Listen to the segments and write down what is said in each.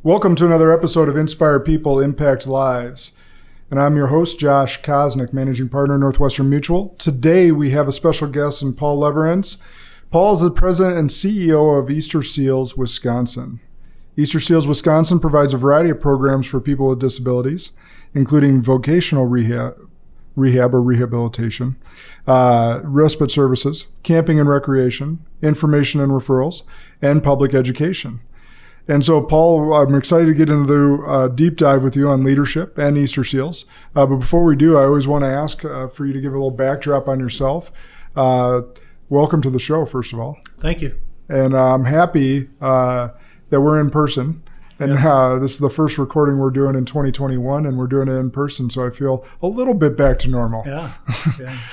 Welcome to another episode of Inspire People, Impact Lives. And I'm your host, Josh Kosnick, Managing Partner, Northwestern Mutual. Today, we have a special guest in Paul Leverenz. Paul is the President and CEO of Easterseals, Wisconsin. Easterseals, Wisconsin provides a variety of programs for people with disabilities, including vocational rehab or rehabilitation, respite services, camping and recreation, information and referrals, and public education. And so, Paul, I'm excited to get into a deep dive with you on leadership and Easterseals. But before we do, I always want to ask for you to give a little backdrop on yourself. Welcome to the show, first of all. Thank you. And I'm happy that we're in person. And yes. This is the first recording we're doing in 2021, and we're doing it in person, so I feel a little bit back to normal. Yeah.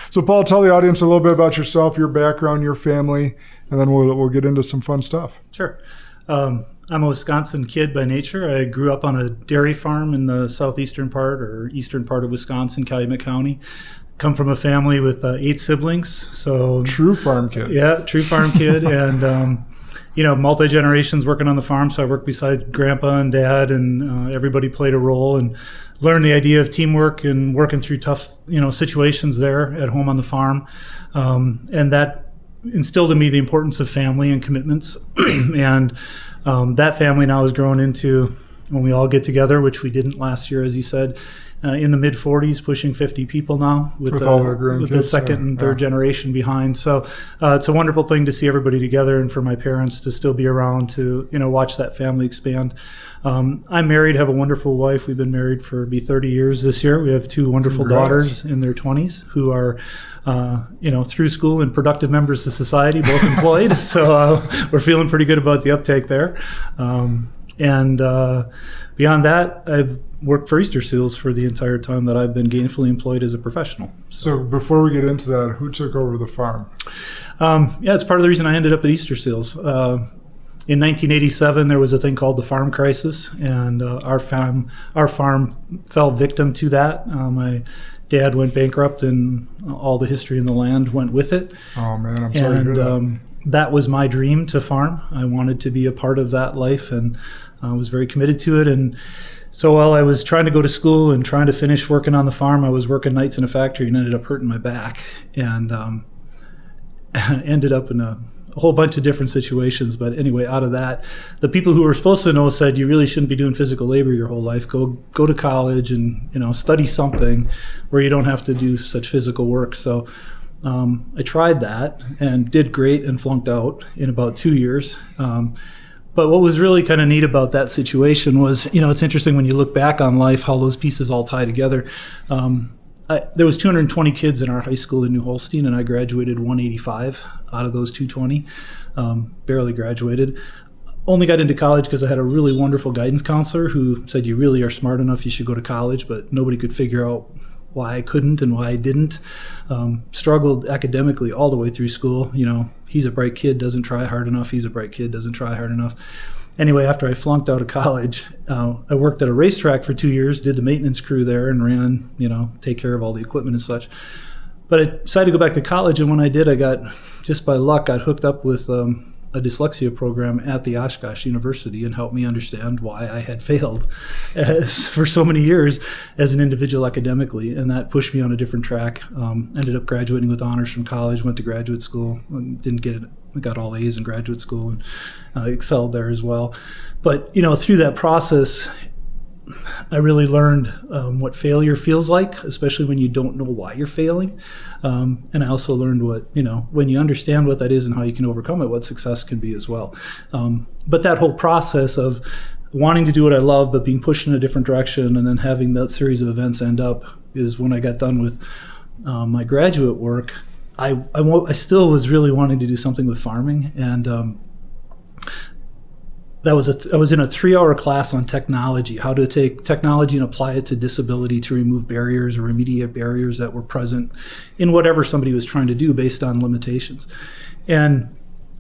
So, Paul, tell the audience a little bit about yourself, your background, your family, and then we'll get into some fun stuff. Sure. I'm a Wisconsin kid by nature. I grew up on a dairy farm in the southeastern part or eastern part of Wisconsin, Calumet County. Come from a family with 8 siblings. So true farm kid. Yeah, true farm kid. And, multi-generations working on the farm. So I worked beside Grandpa and Dad, and everybody played a role and learned the idea of teamwork and working through tough, situations there at home on the farm. And that instilled in me the importance of family and commitments. And that family now has grown into, when we all get together, which we didn't last year, as you said, in the mid-40s, pushing 50 people now with all their grandkids, with the second and third generation behind. So it's a wonderful thing to see everybody together, and for my parents to still be around to watch that family expand. I'm married, have a wonderful wife. We've been married for 30 years this year. We have 2 wonderful daughters in their 20s who are through school and productive members of society, both employed. So we're feeling pretty good about the uptake there. And beyond that, I've worked for Easterseals for the entire time that I've been gainfully employed as a professional. So before we get into that, who took over the farm? It's part of the reason I ended up at Easterseals. In 1987, there was a thing called the farm crisis, and our farm fell victim to that. My dad went bankrupt, and all the history in the land went with it. Oh man, I'm sorry to hear that. That was my dream to farm. I wanted to be a part of that life, and I was very committed to it. And so while I was trying to go to school and trying to finish working on the farm, I was working nights in a factory and ended up hurting my back, and ended up in a whole bunch of different situations. But anyway, out of that, the people who were supposed to know said, you really shouldn't be doing physical labor your whole life. Go to college and study something where you don't have to do such physical work. So I tried that and did great and flunked out in about 2 years. But what was really kind of neat about that situation was, it's interesting when you look back on life, how those pieces all tie together. There was 220 kids in our high school in New Holstein, and I graduated 185 out of those 220, barely graduated. Only got into college because I had a really wonderful guidance counselor who said, you really are smart enough, you should go to college, but nobody could figure out why I couldn't and why I didn't. Struggled academically all the way through school. He's a bright kid, doesn't try hard enough. He's a bright kid, doesn't try hard enough. Anyway, after I flunked out of college, I worked at a racetrack for 2 years, did the maintenance crew there and ran, take care of all the equipment and such. But I decided to go back to college, and when I did, just by luck, got hooked up with a dyslexia program at the Oshkosh University, and helped me understand why I had failed for so many years as an individual academically, and that pushed me on a different track. Ended up graduating with honors from college, went to graduate school, didn't get it. I got all A's in graduate school and excelled there as well. But, through that process, I really learned what failure feels like, especially when you don't know why you're failing. And I also learned when you understand what that is and how you can overcome it, what success can be as well. But that whole process of wanting to do what I love, but being pushed in a different direction, and then having that series of events end up is when I got done with my graduate work. I still was really wanting to do something with farming, and I was in a 3-hour class on technology, how to take technology and apply it to disability to remove barriers or remediate barriers that were present in whatever somebody was trying to do based on limitations. And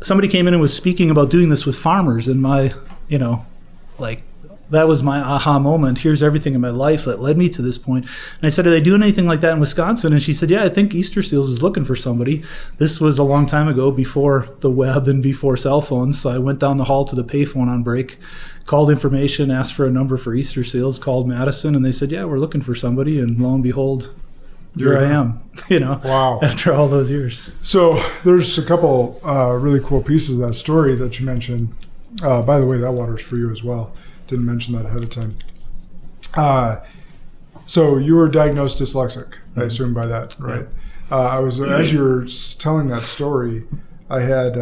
somebody came in and was speaking about doing this with farmers, and my, that was my aha moment. Here's everything in my life that led me to this point. And I said, are they doing anything like that in Wisconsin? And she said, yeah, I think Easterseals is looking for somebody. This was a long time ago, before the web and before cell phones. So I went down the hall to the payphone on break, called information, asked for a number for Easterseals, called Madison, and they said, yeah, we're looking for somebody. And lo and behold, here I am, Wow. After all those years. So there's a couple really cool pieces of that story that you mentioned. By the way, that water's for you as well. Didn't mention that ahead of time. So you were diagnosed dyslexic, I assume by that, right? Yeah. As you were telling that story, I have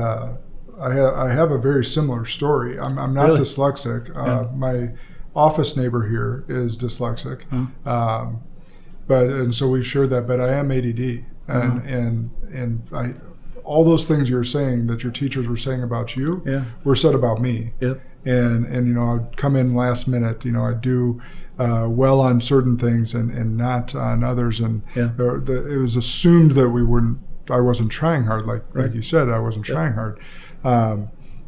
a very similar story. I'm not really? Dyslexic. My office neighbor here is dyslexic. And so we've shared that, but I am ADD, and I, all those things you're saying that your teachers were saying about you were said about me. Yep. And I'd come in last minute. I'd do well on certain things and not on others, and it was assumed that I wasn't trying hard, like you said, I wasn't trying hard.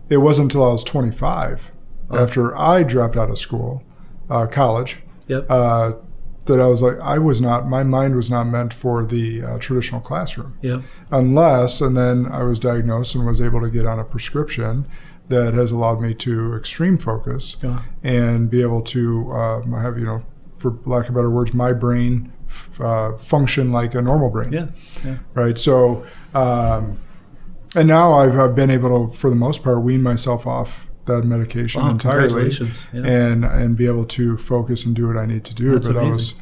It wasn't until I was 25, after I dropped out of school, college. That I was like, my mind was not meant for the traditional classroom. And then I was diagnosed and was able to get on a prescription that has allowed me to extreme focus and be able to have, for lack of better words, my brain function like a normal brain. Right. So, and now I've been able to, for the most part, wean myself off that medication entirely, and be able to focus and do what I need to do. That's but amazing.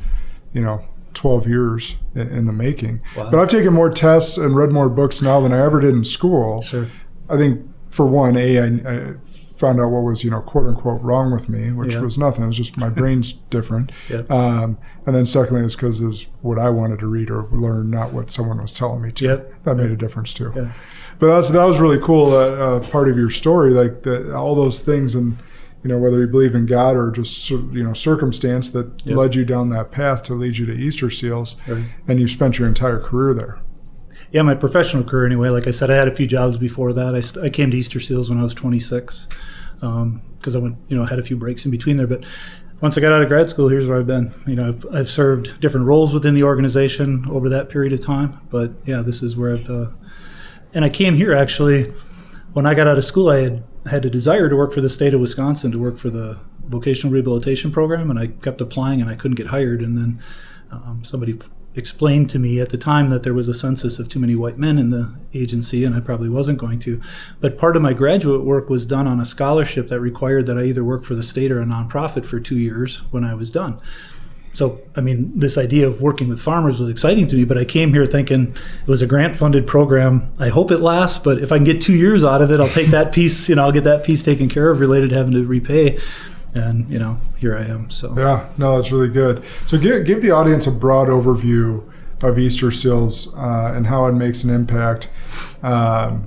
I was, 12 years in the making. But I've taken more tests and read more books now than I ever did in school. Sure. I think for one, I found out what was, quote unquote wrong with me, which was nothing. It was just my brain's different. And then secondly, it's because it was what I wanted to read or learn, not what someone was telling me to. That made a difference too. But that was really cool, part of your story, like all those things, and whether you believe in God or just circumstance that led you down that path to lead you to Easterseals, and you spent your entire career there. Yeah, my professional career anyway. Like I said, I had a few jobs before that. I came to Easterseals when I was 26, because I went, had a few breaks in between there. But once I got out of grad school, here's where I've been. I've served different roles within the organization over that period of time. But yeah, this is where I've. And I came here actually when I got out of school. I had a desire to work for the state of Wisconsin, to work for the vocational rehabilitation program, and I kept applying and I couldn't get hired. And then somebody explained to me at the time that there was a census of too many white men in the agency, and I probably wasn't going to. But part of my graduate work was done on a scholarship that required that I either work for the state or a nonprofit for 2 years when I was done. So, this idea of working with farmers was exciting to me, but I came here thinking it was a grant-funded program. I hope it lasts, but if I can get 2 years out of it, I'll take that piece, I'll get that piece taken care of related to having to repay. And, here I am. So yeah, no, that's really good. So give the audience a broad overview of Easterseals and how it makes an impact. So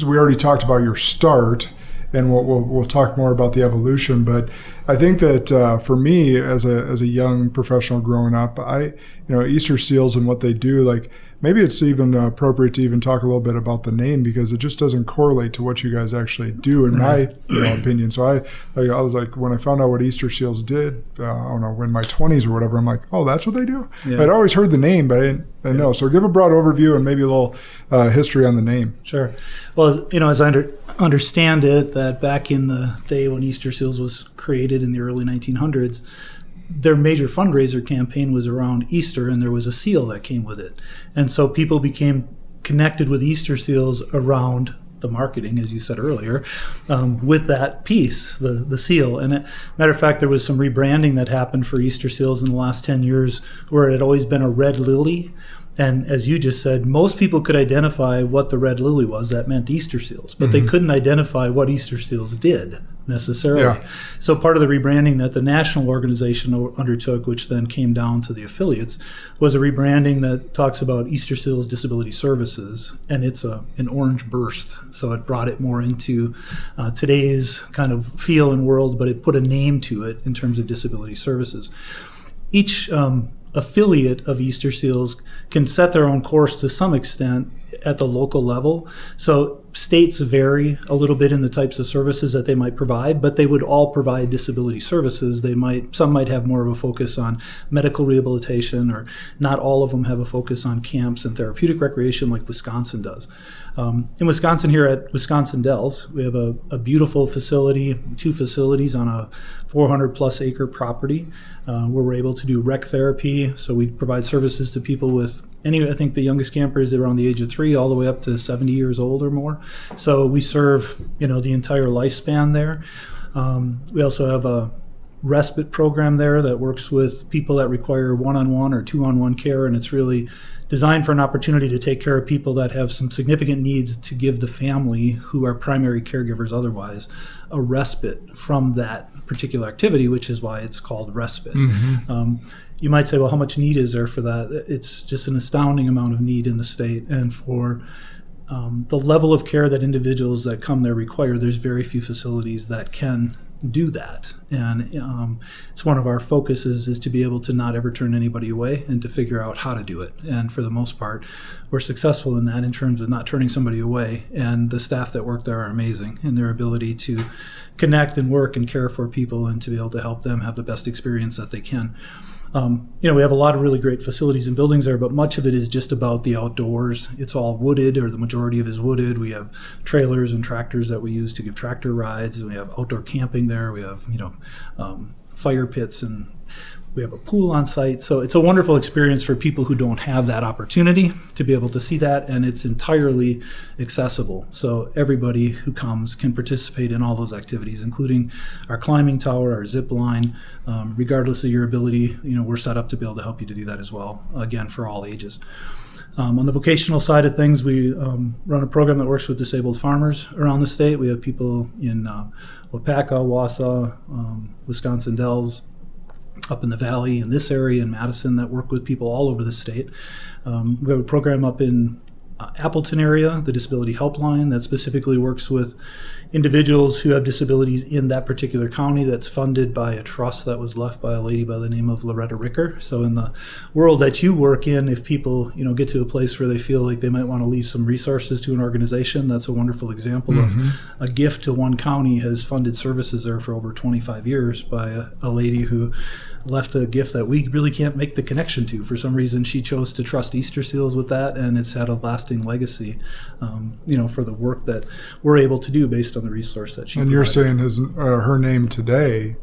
we already talked about your start, and we'll talk more about the evolution. But I think that for me, as a young professional growing up, Easterseals and what they do, like maybe it's even appropriate to even talk a little bit about the name, because it just doesn't correlate to what you guys actually do, in my opinion. So I was like, when I found out what Easterseals did, I don't know, in my 20s or whatever, I'm like, oh, that's what they do? I'd always heard the name, but I didn't know. So give a broad overview and maybe a little history on the name. Sure. Well, as I understand it, that back in the day when Easterseals was created in the early 1900s, their major fundraiser campaign was around Easter, and there was a seal that came with it. And so people became connected with Easterseals around the marketing, as you said earlier, with that piece, the seal. And matter of fact, there was some rebranding that happened for Easterseals in the last 10 years, where it had always been a red lily. And as you just said, most people could identify what the red lily was. That meant Easterseals, but they couldn't identify what Easterseals did necessarily. So part of the rebranding that the national organization undertook, which then came down to the affiliates, was a rebranding that talks about Easterseals Disability Services, and it's an orange burst. So it brought it more into today's kind of feel and world, but it put a name to it in terms of disability services. Each affiliate of Easterseals can set their own course to some extent at the local level. So states vary a little bit in the types of services that they might provide, but they would all provide disability services. Some might have more of a focus on medical rehabilitation, or not all of them have a focus on camps and therapeutic recreation like Wisconsin does. In Wisconsin, here at Wisconsin Dells, we have a beautiful facility, 2 facilities on a 400 plus acre property where we're able to do rec therapy. So we provide services to people with I think the youngest campers are around the age of 3 all the way up to 70 years old or more. So we serve, the entire lifespan there. We also have a Respite Program there that works with people that require one-on-one or two-on-one care, and it's really designed for an opportunity to take care of people that have some significant needs, to give the family, who are primary caregivers otherwise, a respite from that particular activity, which is why it's called respite. You might say, well, how much need is there for that? It's just an astounding amount of need in the state, and for the level of care that individuals that come there require, there's very few facilities that can do that. And it's one of our focuses is to be able to not ever turn anybody away and to figure out how to do it. And for the most part, we're successful in that, in terms of not turning somebody away. And the staff that work there are amazing in their ability to connect and work and care for people, and to be able to help them have the best experience that they can. We have a lot of really great facilities and buildings there, but much of it is just about the outdoors. It's all wooded, or the majority of it is wooded. We have trailers and tractors that we use to give tractor rides. And we have outdoor camping there. We have, fire pits, and we have a pool on site. So it's a wonderful experience for people who don't have that opportunity to be able to see that, and it's entirely accessible. So everybody who comes can participate in all those activities, including our climbing tower, our zip line. Regardless of your ability, we're set up to be able to help you to do that as well, again, for all ages. On the vocational side of things, we run a program that works with disabled farmers around the state. We have people in Wapaka, Wausau, Wisconsin Dells, up in the valley, in this area, in Madison, that work with people all over the state. We have a program up in Appleton area, the Disability Helpline, that specifically works with individuals who have disabilities in that particular county, that's funded by a trust that was left by a lady by the name of Loretta Ricker. So in the world that you work in, if people get to a place where they feel like they might want to leave some resources to an organization, that's a wonderful example of a gift to one county has funded services there for over 25 years by a lady who left a gift that we really can't make the connection to. For some reason, she chose to trust Easterseals with that, and it's had a lasting legacy, for the work that we're able to do based on the resource that she provided. You're saying her name today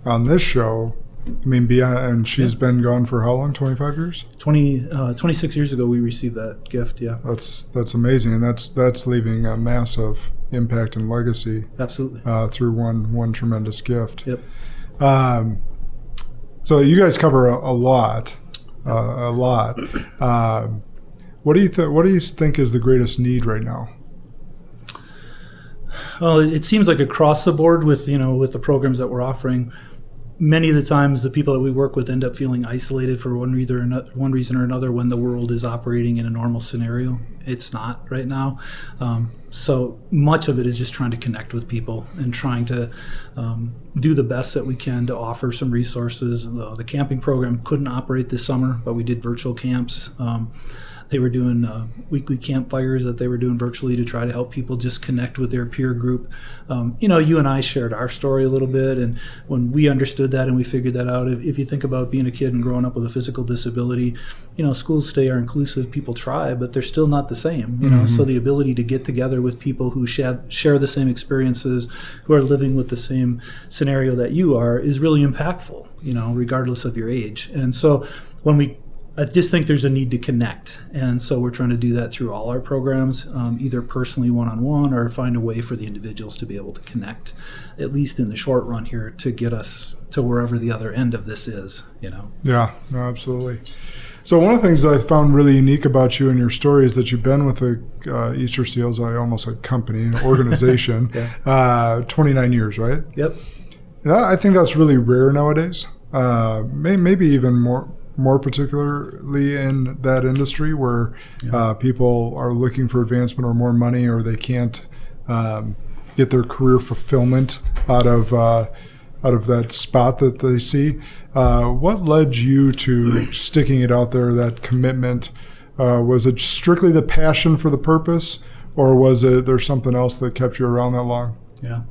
on this show, and she's been gone for how long? 25 years? 26 years ago we received that gift, yeah. That's amazing, and that's leaving a massive impact and legacy. Absolutely. Through one tremendous gift. Yep. So you guys cover a lot. What do you think is the greatest need right now? Well, it seems like across the board with the programs that we're offering, many of the times the people that we work with end up feeling isolated for one reason or another when the world is operating in a normal scenario. It's not right now. So much of it is just trying to connect with people and trying to do the best that we can to offer some resources. The camping program couldn't operate this summer, but we did virtual camps. They were doing weekly campfires that they were doing virtually to try to help people just connect with their peer group. You and I shared our story a little bit, and when we understood that and we figured that out, if you think about being a kid and growing up with a physical disability, schools today are inclusive, people try, but they're still not the same. So the ability to get together with people who share the same experiences, who are living with the same scenario that you are, is really impactful, regardless of your age. And so I just think there's a need to connect, and so we're trying to do that through all our programs, either personally one-on-one or find a way for the individuals to be able to connect, at least in the short run here, to get us to wherever the other end of this is, Yeah, no, absolutely. So one of the things that I found really unique about you and your story is that you've been with the Easterseals, almost a company, an organization, 29 years, right? Yep. I think that's really rare nowadays, maybe even more particularly in that industry where people are looking for advancement or more money, or they can't get their career fulfillment out of that spot that they see. What led you to sticking it out there, that commitment Was it strictly the passion for the purpose, or was it there's something else that kept you around that long? Yeah.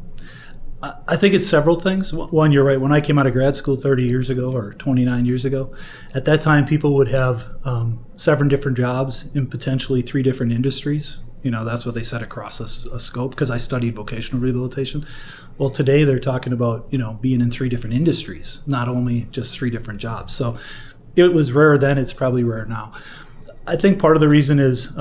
I think it's several things. One, you're right. When I came out of grad school 30 years ago or 29 years ago, at that time people would have 7 different jobs in potentially 3 different industries. That's what they said across a scope, because I studied vocational rehabilitation. Well, today they're talking about, being in 3 different industries, not only just 3 different jobs. So it was rare then, it's probably rare now. I think part of the reason is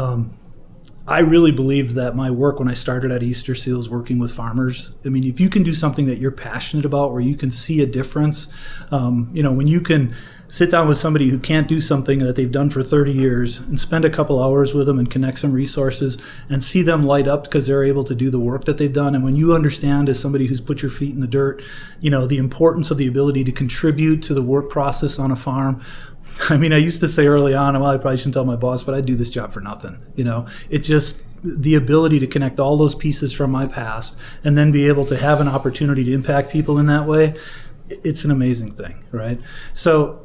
I really believe that my work when I started at Easterseals working with farmers, if you can do something that you're passionate about, where you can see a difference, when you can sit down with somebody who can't do something that they've done for 30 years and spend a couple hours with them and connect some resources and see them light up because they're able to do the work that they've done. And when you understand, as somebody who's put your feet in the dirt, the importance of the ability to contribute to the work process on a farm. I used to say early on, well, I probably shouldn't tell my boss, but I do this job for nothing. It just, the ability to connect all those pieces from my past and then be able to have an opportunity to impact people in that way, it's an amazing thing, right? So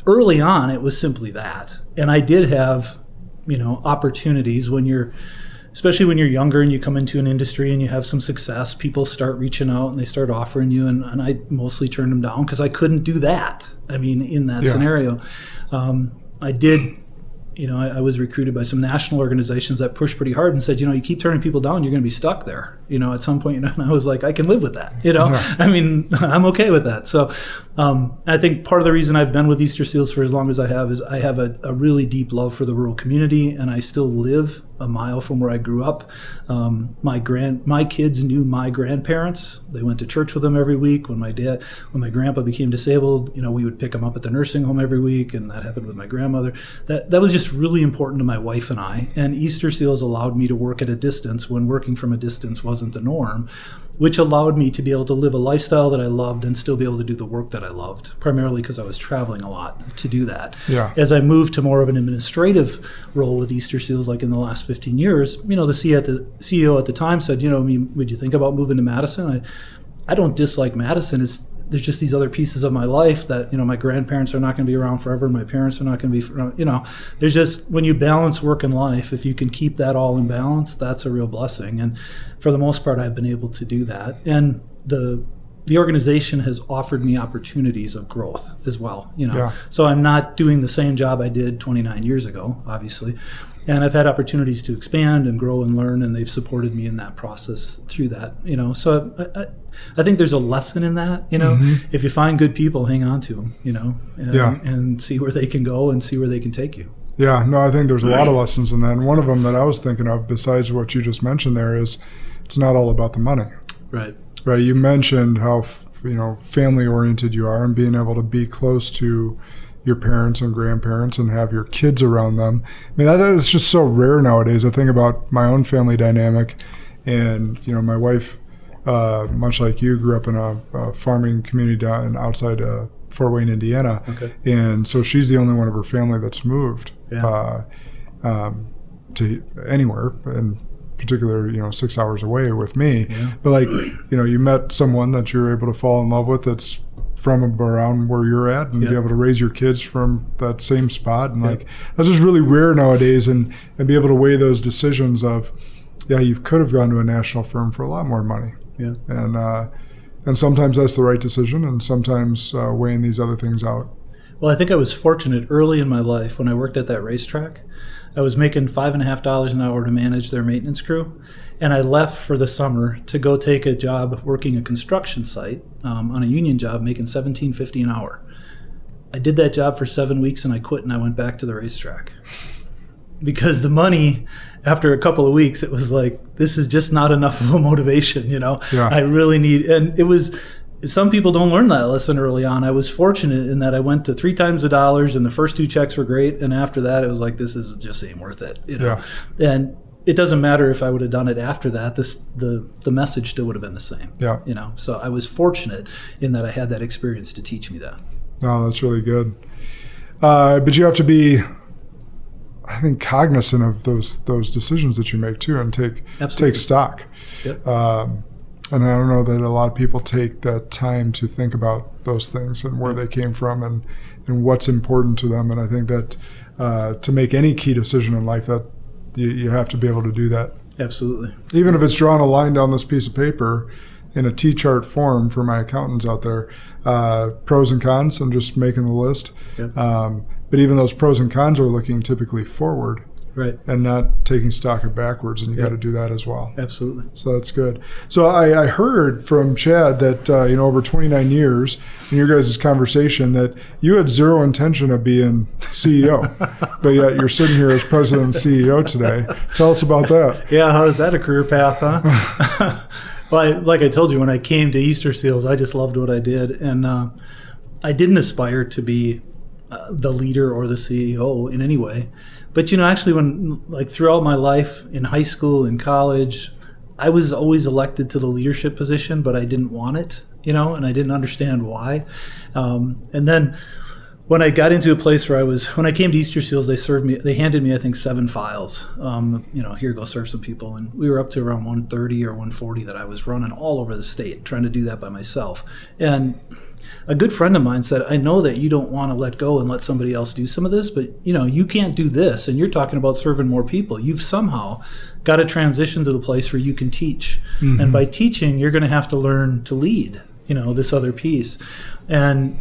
early on, it was simply that. And I did have, opportunities especially when you're younger and you come into an industry and you have some success, people start reaching out and they start offering you. And I mostly turned them down because I couldn't do that. In that scenario. I did, I was recruited by some national organizations that pushed pretty hard and said, you keep turning people down, you're going to be stuck there, at some point. And I was like, I can live with that, I'm okay with that. So I think part of the reason I've been with Easterseals for as long as I have is I have a really deep love for the rural community, and I still live a mile from where I grew up. My kids knew my grandparents. They went to church with them every week. When my grandpa became disabled, we would pick him up at the nursing home every week, and that happened with my grandmother. That was just really important to my wife and I. And Easterseals allowed me to work at a distance when working from a distance wasn't the norm, which allowed me to be able to live a lifestyle that I loved and still be able to do the work that I loved, primarily because I was traveling a lot to do that. Yeah. As I moved to more of an administrative role with Easterseals, like in the last 15 years, the CEO at the time said, would you think about moving to Madison? I don't dislike Madison. There's just these other pieces of my life that, my grandparents are not going to be around forever. My parents are not going to be, there's just, when you balance work and life, if you can keep that all in balance, that's a real blessing. And for the most part, I've been able to do that. And the organization has offered me opportunities of growth as well, So I'm not doing the same job I did 29 years ago, obviously. And I've had opportunities to expand and grow and learn, and they've supported me in that process through that, So I think there's a lesson in that, If you find good people, hang on to them, and see where they can go and see where they can take you. Yeah, no, I think there's a lot of lessons in that. And one of them that I was thinking of, besides what you just mentioned there, is it's not all about the money. Right. Right. You mentioned how, family oriented you are, and being able to be close to your parents and grandparents and have your kids around them. That is just so rare nowadays. I think about my own family dynamic, and, my wife, much like you, grew up in a farming community outside Fort Wayne, Indiana. Okay. And so she's the only one of her family that's moved to anywhere, in particular, 6 hours away with me. Yeah. But you met someone that you're able to fall in love with that's from around where you're at, and be able to raise your kids from that same spot. And that's just really rare nowadays, and be able to weigh those decisions of, you could have gone to a national firm for a lot more money. Yeah. And sometimes that's the right decision, and sometimes weighing these other things out. Well, I think I was fortunate early in my life when I worked at that racetrack. I was making $5.50 an hour to manage their maintenance crew, and I left for the summer to go take a job working a construction site on a union job, making $17.50 an hour. I did that job for 7 weeks, and I quit, and I went back to the racetrack. Because the money, after a couple of weeks, it was like, this is just not enough of a motivation, I really need, and it was, some people don't learn that lesson early on. I was fortunate in that I went to 3 times the dollars, and the first 2 checks were great, and after that, it was like, this is just ain't worth it, Yeah. And it doesn't matter if I would have done it after that, the message still would have been the same. Yeah. So I was fortunate in that I had that experience to teach me that. Oh, that's really good. But you have to be, I think, cognizant of those decisions that you make too, and take stock. Yep. And I don't know that a lot of people take that time to think about those things and where they came from and what's important to them. And I think that to make any key decision in life, that you have to be able to do that. Absolutely. Even if it's drawing a line down this piece of paper in a T-chart form for my accountants out there, pros and cons, I'm just making the list. Yep. But even those pros and cons are looking typically forward. Right. And not taking stock of backwards, and you Yep. got to do that as well. Absolutely. So that's good. So I heard from Chad that over 29 years in your guys' conversation that you had zero intention of being CEO, but yet you're sitting here as president and CEO today. Tell us about that. Yeah, how is that a career path, huh? Well, like I told you, when I came to Easterseals, I just loved what I did, and I didn't aspire to be the leader or the CEO in any way. But actually, throughout my life in high school, in college, I was always elected to the leadership position, but I didn't want it, and I didn't understand why. And then when I got into a place where when I came to Easterseals, they handed me, I think, 7 files. Here, go serve some people. And we were up to around 130 or 140 that I was running all over the state, trying to do that by myself. And a good friend of mine said, I know that you don't want to let go and let somebody else do some of this, but you can't do this. And you're talking about serving more people. You've somehow got to transition to the place where you can teach. Mm-hmm. And by teaching, you're going to have to learn to lead, this other piece. And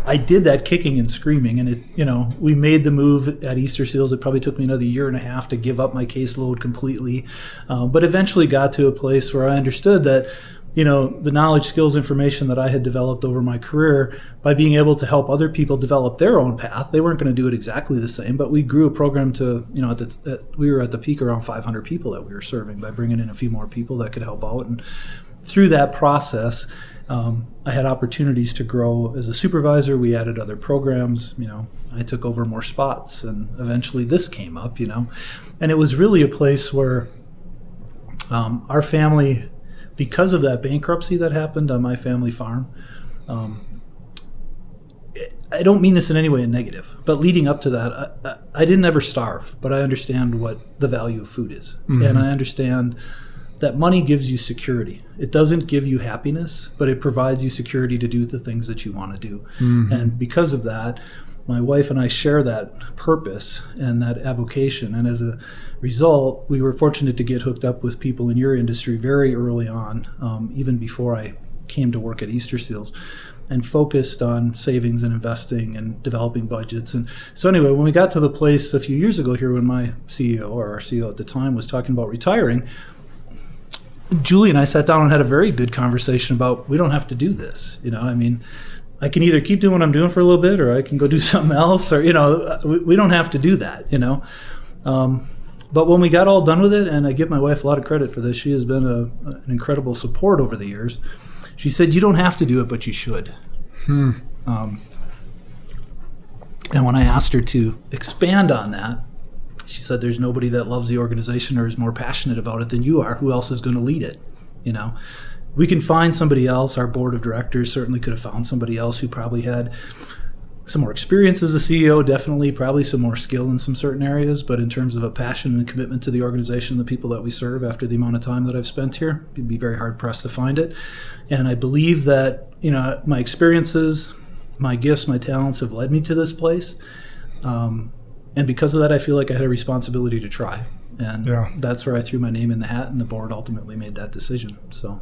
I did that kicking and screaming, and we made the move at Easterseals. It probably took me another year and a half to give up my caseload completely, but eventually got to a place where I understood that, the knowledge, skills, information that I had developed over my career, by being able to help other people develop their own path. They weren't going to do it exactly the same, but we grew a program to, we were at the peak around 500 people that we were serving by bringing in a few more people that could help out. And through that process, I had opportunities to grow as a supervisor. We added other programs. I took over more spots, and eventually this came up. And it was really a place where our family, because of that bankruptcy that happened on my family farm, I don't mean this in any way negative, but leading up to that, I didn't ever starve, but I understand what the value of food is. Mm-hmm. And I understand that money gives you security. It doesn't give you happiness, but it provides you security to do the things that you want to do. Mm-hmm. And because of that, my wife and I share that purpose and that avocation. And as a result, we were fortunate to get hooked up with people in your industry very early on, even before I came to work at Easterseals, and focused on savings and investing and developing budgets. And so anyway, when we got to the place a few years ago here, when my CEO, or our CEO at the time, was talking about retiring, Julie and I sat down and had a very good conversation about, we don't have to do this. I can either keep doing what I'm doing for a little bit, or I can go do something else, or, we don't have to do that, But when we got all done with it, and I give my wife a lot of credit for this, she has been an incredible support over the years. She said, you don't have to do it, but you should. And when I asked her to expand on that, she said, there's nobody that loves the organization or is more passionate about it than you are. Who else is going to lead it? We can find somebody else. Our board of directors certainly could have found somebody else who probably had some more experience as a CEO, definitely, probably some more skill in some certain areas. But in terms of a passion and commitment to the organization, the people that we serve, after the amount of time that I've spent here, you'd be very hard pressed to find it. And I believe that, my experiences, my gifts, my talents have led me to this place. And because of that, I feel like I had a responsibility to try. And that's where I threw my name in the hat, and the board ultimately made that decision. So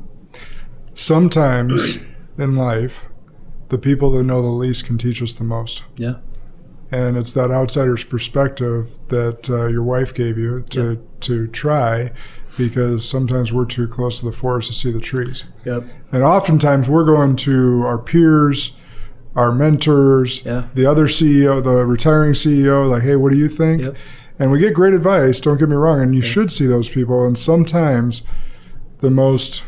sometimes in life, the people that know the least can teach us the most. Yeah. And it's that outsider's perspective that your wife gave you to try, because sometimes we're too close to the forest to see the trees. Yep. And oftentimes we're going to our peers, our mentors, the other CEO, the retiring CEO, like, hey, what do you think? Yep. And we get great advice, don't get me wrong, and you should see those people. And sometimes the most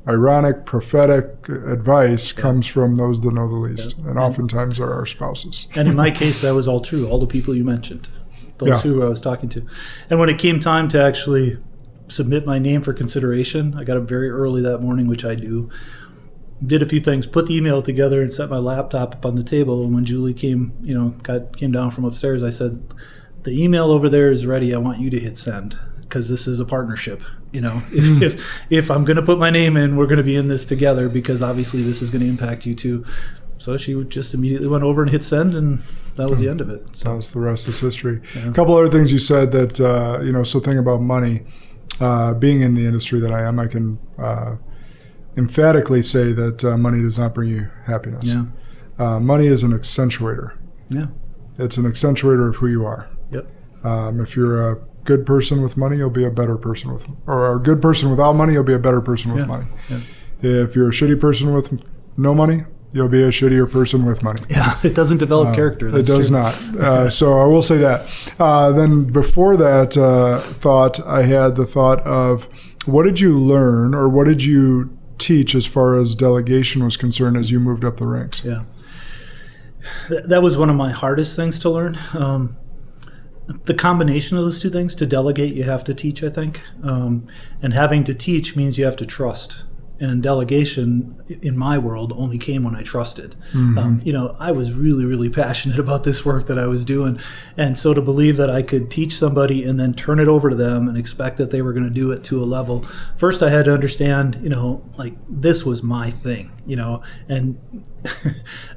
ironic, prophetic advice comes from those that know the least, and oftentimes are our spouses. And in my case, that was all true, all the people you mentioned, those who I was talking to. And when it came time to actually submit my name for consideration, I got up very early that morning, which I do, did a few things, put the email together and set my laptop up on the table. And when Julie came down from upstairs, I said, the email over there is ready. I want you to hit send. because this is a partnership. If I'm going to put my name in, we're going to be in this together, because obviously this is going to impact you too. So she just immediately went over and hit send, and that was the end of it. So that was the rest is history. Yeah. A couple other things you said that, so thinking about money, being in the industry that I am, I can emphatically say that money does not bring you happiness. Yeah. Money is an accentuator. Yeah. It's an accentuator of who you are. Yep. If you're a good person with money, you'll be a better person or a good person without money, you'll be a better person with money. Yeah. If you're a shitty person with no money, you'll be a shittier person with money. Yeah, it doesn't develop character. It does not. So I will say that. Then before that thought, I had the thought of, what did you learn or what did you teach as far as delegation was concerned as you moved up the ranks? Yeah. That was one of my hardest things to learn. The combination of those two things, to delegate, you have to teach, I think. And having to teach means you have to trust. And delegation, in my world, only came when I trusted. Mm-hmm. I was really, really passionate about this work that I was doing. And so to believe that I could teach somebody and then turn it over to them and expect that they were going to do it to a level, first I had to understand, this was my thing, and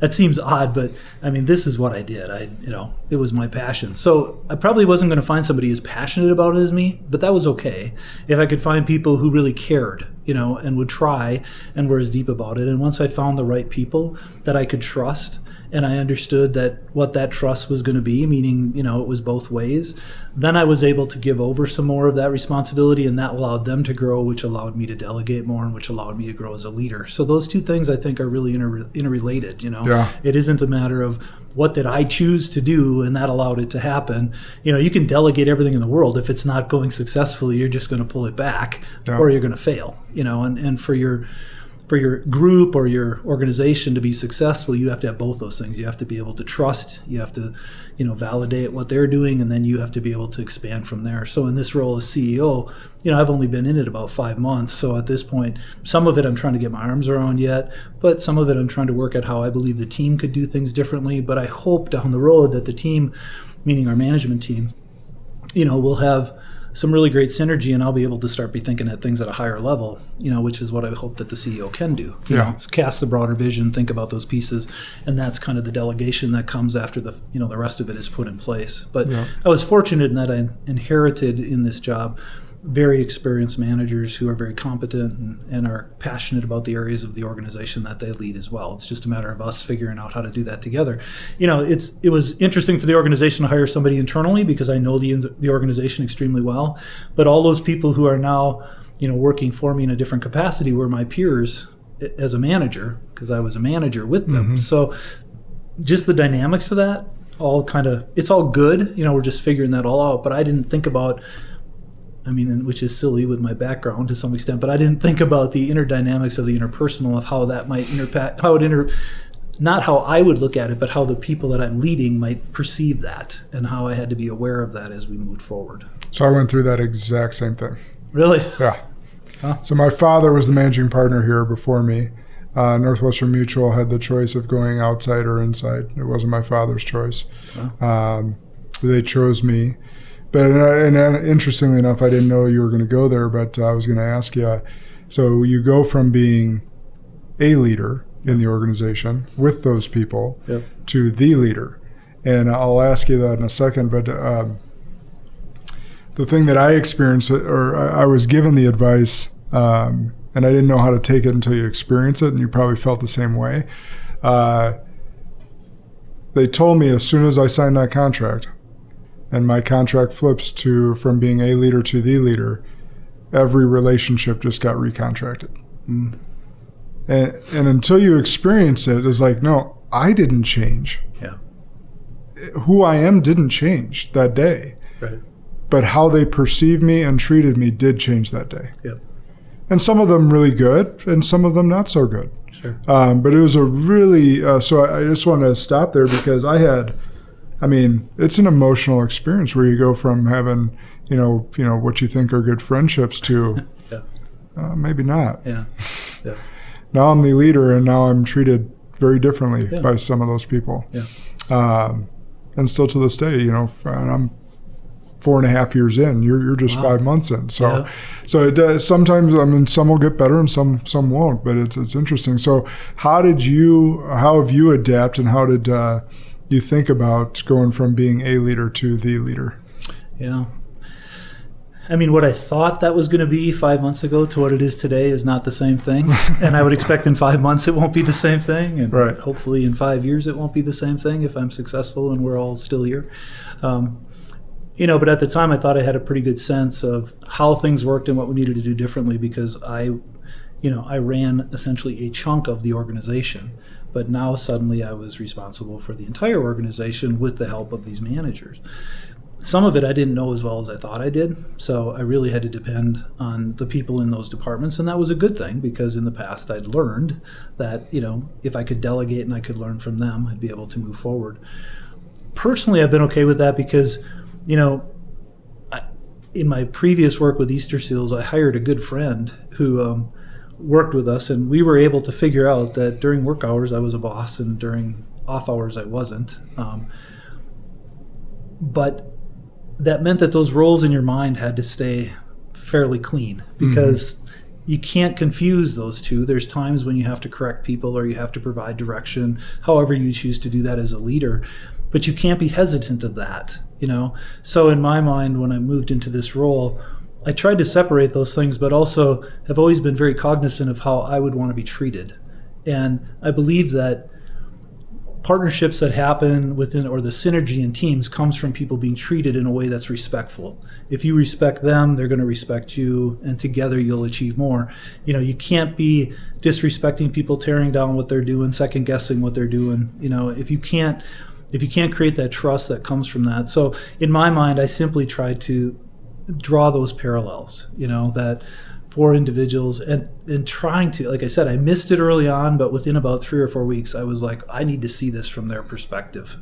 that seems odd, but I mean, this is what I did. It was my passion. So I probably wasn't going to find somebody as passionate about it as me, but that was okay. If I could find people who really cared, and would try and were as deep about it. And once I found the right people that I could trust, and I understood that what that trust was going to be, meaning, it was both ways, then I was able to give over some more of that responsibility, and that allowed them to grow, which allowed me to delegate more, and which allowed me to grow as a leader. So those two things, I think, are really interrelated. Yeah. It isn't a matter of what did I choose to do, and that allowed it to happen. You can delegate everything in the world. If it's not going successfully, you're just going to pull it back, or you're going to fail. And for your group or your organization to be successful, you have to have both those things. You have to be able to trust, you have to, validate what they're doing, and then you have to be able to expand from there. So in this role as CEO, I've only been in it about 5 months. So at this point, some of it I'm trying to get my arms around yet, but some of it I'm trying to work at how I believe the team could do things differently. But I hope down the road that the team, meaning our management team, will have some really great synergy, and I'll be able to start be thinking at things at a higher level, which is what I hope that the CEO can do. Cast the broader vision, think about those pieces, and that's kind of the delegation that comes after the rest of it is put in place. But I was fortunate in that I inherited in this job very experienced managers who are very competent and are passionate about the areas of the organization that they lead as well. It's just a matter of us figuring out how to do that together. It was interesting for the organization to hire somebody internally, because I know the organization extremely well. But all those people who are now, working for me in a different capacity were my peers as a manager, because I was a manager with them. Mm-hmm. So just the dynamics of that, it's all good. We're just figuring that all out. But I didn't think about, which is silly with my background to some extent, but I didn't think about the inner dynamics of the interpersonal, of how that might impact, not how I would look at it, but how the people that I'm leading might perceive that, and how I had to be aware of that as we moved forward. So I went through that exact same thing. Really? Yeah. Huh? So my father was the managing partner here before me. Northwestern Mutual had the choice of going outside or inside. It wasn't my father's choice. Huh? They chose me. But and interestingly enough, I didn't know you were going to go there, but I was going to ask you. So you go from being a leader in the organization with those people to the leader. And I'll ask you that in a second, but the thing that I experienced, or I was given the advice, and I didn't know how to take it until you experience it, and you probably felt the same way. They told me as soon as I signed that contract, and my contract flips from being a leader to the leader, every relationship just got recontracted. Mm. And until you experience it, it's like, no, I didn't change. Yeah. Who I am didn't change that day. Right. But how they perceived me and treated me did change that day. Yep. And some of them really good, and some of them not so good. Sure. But it was a really, so I just wanted to stop there, because it's an emotional experience where you go from having, what you think are good friendships to maybe not. Yeah. Yeah. Now I'm the leader, and now I'm treated very differently by some of those people. Yeah. And still to this day, and I'm 4.5 years in. You're just Wow. 5 months in. So, Yeah. so it does, sometimes, I mean, some will get better and some won't, but it's interesting. So how have you adapted, and how did you think about going from being a leader to the leader? Yeah. I mean, what I thought that was going to be 5 months ago to what it is today is not the same thing. And I would expect in 5 months it won't be the same thing. And Right. hopefully in 5 years it won't be the same thing if I'm successful and we're all still here. But at the time I thought I had a pretty good sense of how things worked and what we needed to do differently, because I ran essentially a chunk of the organization. But now suddenly I was responsible for the entire organization with the help of these managers. Some of it I didn't know as well as I thought I did, so I really had to depend on the people in those departments, and that was a good thing, because in the past I'd learned that, if I could delegate and I could learn from them, I'd be able to move forward. Personally, I've been okay with that because, in my previous work with Easterseals, I hired a good friend who worked with us, and we were able to figure out that during work hours I was a boss and during off hours I wasn't. But that meant that those roles in your mind had to stay fairly clean, because you can't confuse those two. There's times when you have to correct people or you have to provide direction, however you choose to do that as a leader. But you can't be hesitant of that, So in my mind, when I moved into this role, I tried to separate those things, but also have always been very cognizant of how I would want to be treated. And I believe that partnerships that happen within, or the synergy in teams, comes from people being treated in a way that's respectful. If you respect them, they're going to respect you, and together you'll achieve more. You can't be disrespecting people, tearing down what they're doing, second guessing what they're doing. If you can't create that trust that comes from that. So in my mind, I simply try to draw those parallels, that for individuals, and trying to, like I said, I missed it early on, but within about 3 or 4 weeks, I was like, I need to see this from their perspective.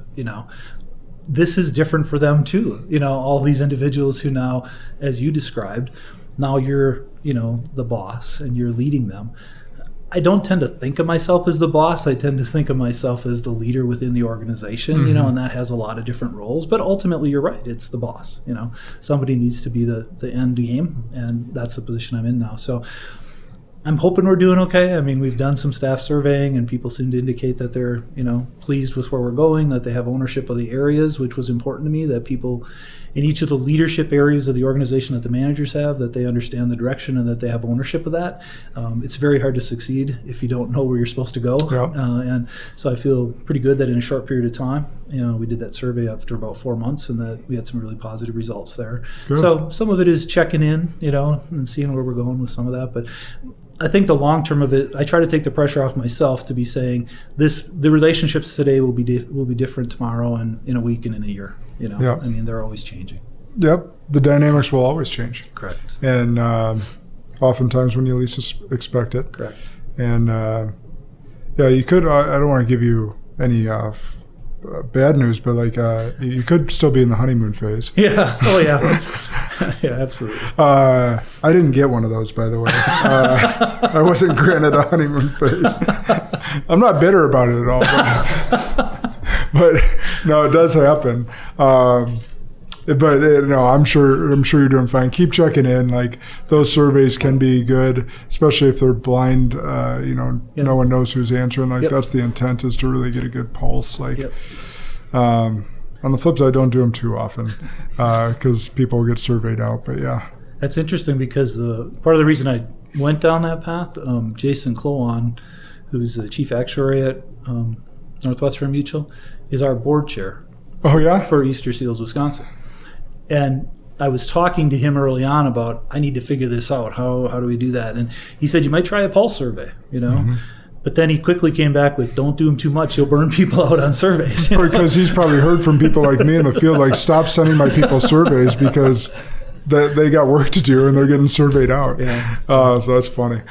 This is different for them too. All these individuals who now, as you described, now you're, the boss and you're leading them. I don't tend to think of myself as the boss. I tend to think of myself as the leader within the organization, and that has a lot of different roles. But ultimately, you're right. It's the boss. Somebody needs to be the end game, and that's the position I'm in now. So I'm hoping we're doing okay. I mean, we've done some staff surveying, and people seem to indicate that they're, pleased with where we're going, that they have ownership of the areas, which was important to me, that people in each of the leadership areas of the organization that the managers have, that they understand the direction and that they have ownership of that. It's very hard to succeed if you don't know where you're supposed to go. Yeah. And so I feel pretty good that in a short period of time, we did that survey after about 4 months, and that we had some really positive results there. Good. So some of it is checking in, and seeing where we're going with some of that. But I think the long term of it, I try to take the pressure off myself to be saying the relationships today will be different tomorrow and in a week and in a year. Yeah. I mean, they're always changing. Yep. The dynamics will always change. Correct. And oftentimes when you least expect it. Correct. And you could, I don't want to give you any bad news, but you could still be in the honeymoon phase. Yeah. Oh, yeah. Yeah, absolutely. I didn't get one of those, by the way. I wasn't granted a honeymoon phase. I'm not bitter about it at all. But no, it does happen. I'm sure you're doing fine. Keep checking in. Like, those surveys can be good, especially if they're blind. No one knows who's answering. That's the intent, is to really get a good pulse. On the flip side, don't do them too often, because people get surveyed out. But yeah, that's interesting, because part of the reason I went down that path, Jason Clowan, who's the chief actuary at Northwestern Mutual, is our board chair. Oh yeah, for Easterseals, Wisconsin. And I was talking to him early on about, I need to figure this out. How do we do that? And he said, you might try a pulse survey, But then he quickly came back with, don't do them too much. You'll burn people out on surveys. Because he's probably heard from people like me in the field, stop sending my people surveys, because they got work to do and they're getting surveyed out. Yeah. So that's funny.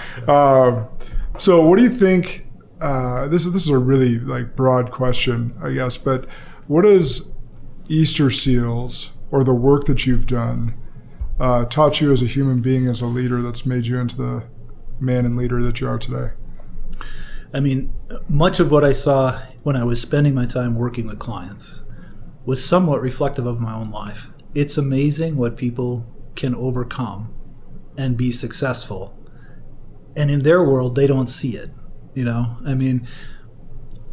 So what do you think, this is a really broad question, I guess, but what does Easterseals, or the work that you've done, taught you as a human being, as a leader, that's made you into the man and leader that you are today? I mean, much of what I saw when I was spending my time working with clients was somewhat reflective of my own life. it's amazing what people can overcome and be successful. And in their world, they don't see it. I mean,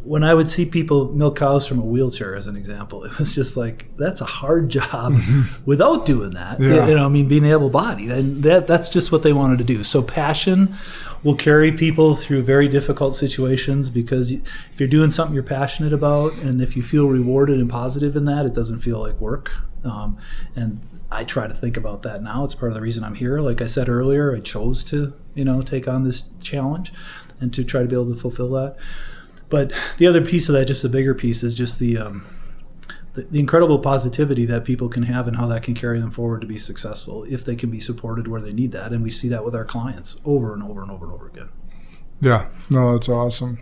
when I would see people milk cows from a wheelchair, as an example, it was just like, that's a hard job without doing that. Yeah. Being able-bodied. And that's just what they wanted to do. So passion will carry people through very difficult situations, because if you're doing something you're passionate about, and if you feel rewarded and positive in that, it doesn't feel like work. And I try to think about that now. It's part of the reason I'm here. Like I said earlier, I chose to, take on this challenge and to try to be able to fulfill that. But the other piece of that, just the bigger piece, is just the incredible positivity that people can have and how that can carry them forward to be successful if they can be supported where they need that. And we see that with our clients over and over and over and over again. Yeah, no, that's awesome.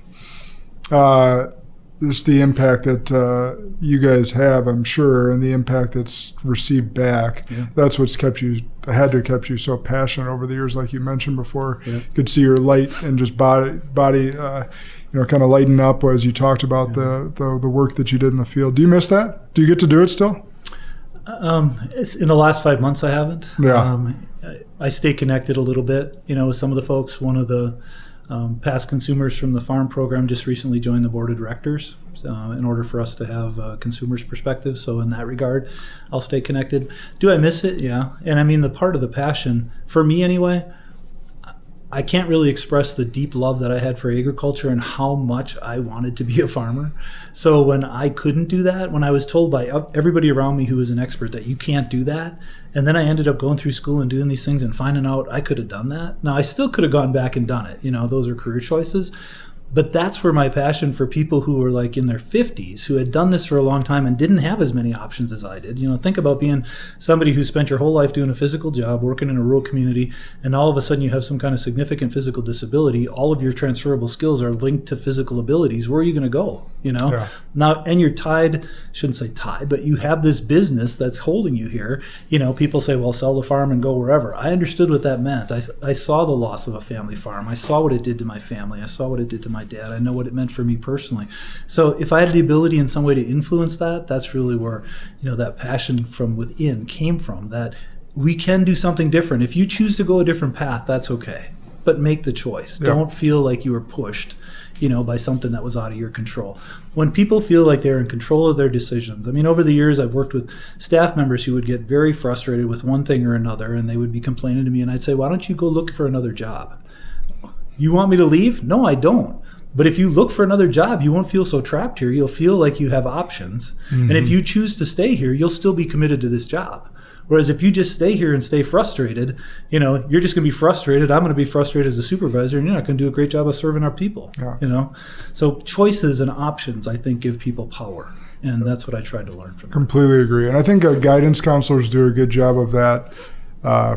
Just the impact that you guys have, I'm sure, and the impact that's received back. Yeah. That's what's had to kept you so passionate over the years, like you mentioned before. Yeah. You could see your light and just body kind of lighten up as you talked about the work that you did in the field. Do you miss that? Do you get to do it still? It's in the last 5 months, I haven't. Yeah. I stay connected a little bit, with some of the folks. One of the past consumers from the farm program just recently joined the board of directors in order for us to have a consumer's perspective. So in that regard, I'll stay connected. Do I miss it? Yeah. And I mean, the part of the passion, for me anyway, I can't really express the deep love that I had for agriculture and how much I wanted to be a farmer. So when I couldn't do that, when I was told by everybody around me who was an expert that you can't do that, and then I ended up going through school and doing these things and finding out I could have done that. Now, I still could have gone back and done it. Those are career choices. But that's where my passion for people who were like in their 50s, who had done this for a long time and didn't have as many options as I did. Think about being somebody who spent your whole life doing a physical job, working in a rural community, and all of a sudden you have some kind of significant physical disability. All of your transferable skills are linked to physical abilities. Where are you going to go? Yeah. Now, and you're tied, shouldn't say tied, but you have this business that's holding you here. People say, well, sell the farm and go wherever. I understood what that meant. I saw the loss of a family farm. I saw what it did to my family. I saw what it did to my dad. I know what it meant for me personally. So if I had the ability in some way to influence that, that's really where, that passion from within came from, that we can do something different. If you choose to go a different path, that's okay. But make the choice. Yeah. Don't feel like you were pushed, by something that was out of your control. When people feel like they're in control of their decisions, I mean, over the years, I've worked with staff members who would get very frustrated with one thing or another, and they would be complaining to me, and I'd say, why don't you go look for another job? You want me to leave? No, I don't. But if you look for another job, you won't feel so trapped here. You'll feel like you have options. Mm-hmm. And if you choose to stay here, you'll still be committed to this job. Whereas if you just stay here and stay frustrated, you're just going to be frustrated. I'm going to be frustrated as a supervisor, and you're not going to do a great job of serving our people. Yeah. So choices and options, I think, give people power. And that's what I tried to learn from them. Completely agree. And I think guidance counselors do a good job of that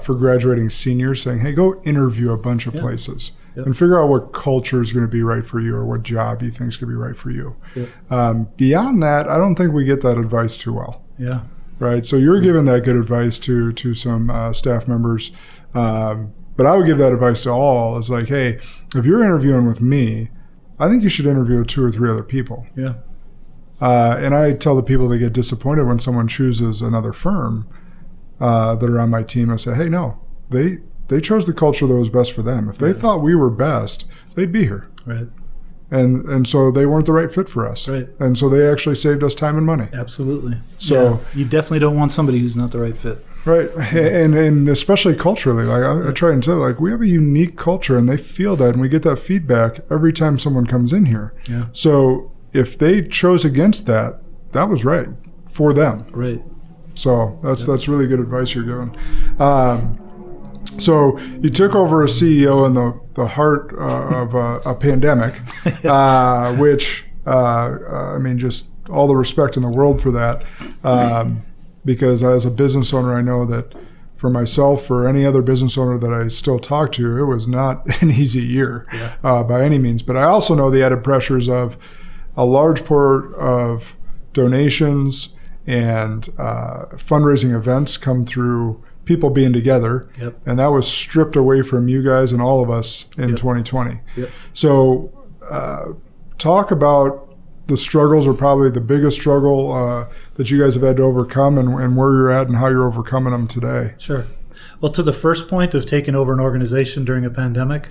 for graduating seniors, saying, hey, go interview a bunch of places. Yep. And figure out what culture is going to be right for you or what job you think is going to be right for you. Yep. Beyond that, I don't think we get that advice too well. Yeah. Right. So you're giving that good advice to some staff members. But I would give that advice to all. It's like, hey, if you're interviewing with me, I think you should interview with 2 or 3 other people. Yeah. And I tell the people that get disappointed when someone chooses another firm that are on my team, I say, hey, no, they chose the culture that was best for them. If they thought we were best, they'd be here. Right. And so they weren't the right fit for us. Right. And so they actually saved us time and money. Absolutely. So you definitely don't want somebody who's not the right fit. Right. And especially culturally, like I try and say, like, we have a unique culture, and they feel that, and we get that feedback every time someone comes in here. Yeah. So if they chose against that, that was right for them. Right. So that's really good advice you're giving. So you took over as CEO in the heart of a pandemic, which, I mean, just all the respect in the world for that. Because as a business owner, I know that for myself or any other business owner that I still talk to, it was not an easy year by any means. But I also know the added pressures of a large part of donations and fundraising events come through people being together. Yep. And that was stripped away from you guys and all of us in 2020. Yep. So talk about the struggles, or probably the biggest struggle that you guys have had to overcome, and where you're at and how you're overcoming them today. Sure. Well, to the first point of taking over an organization during a pandemic,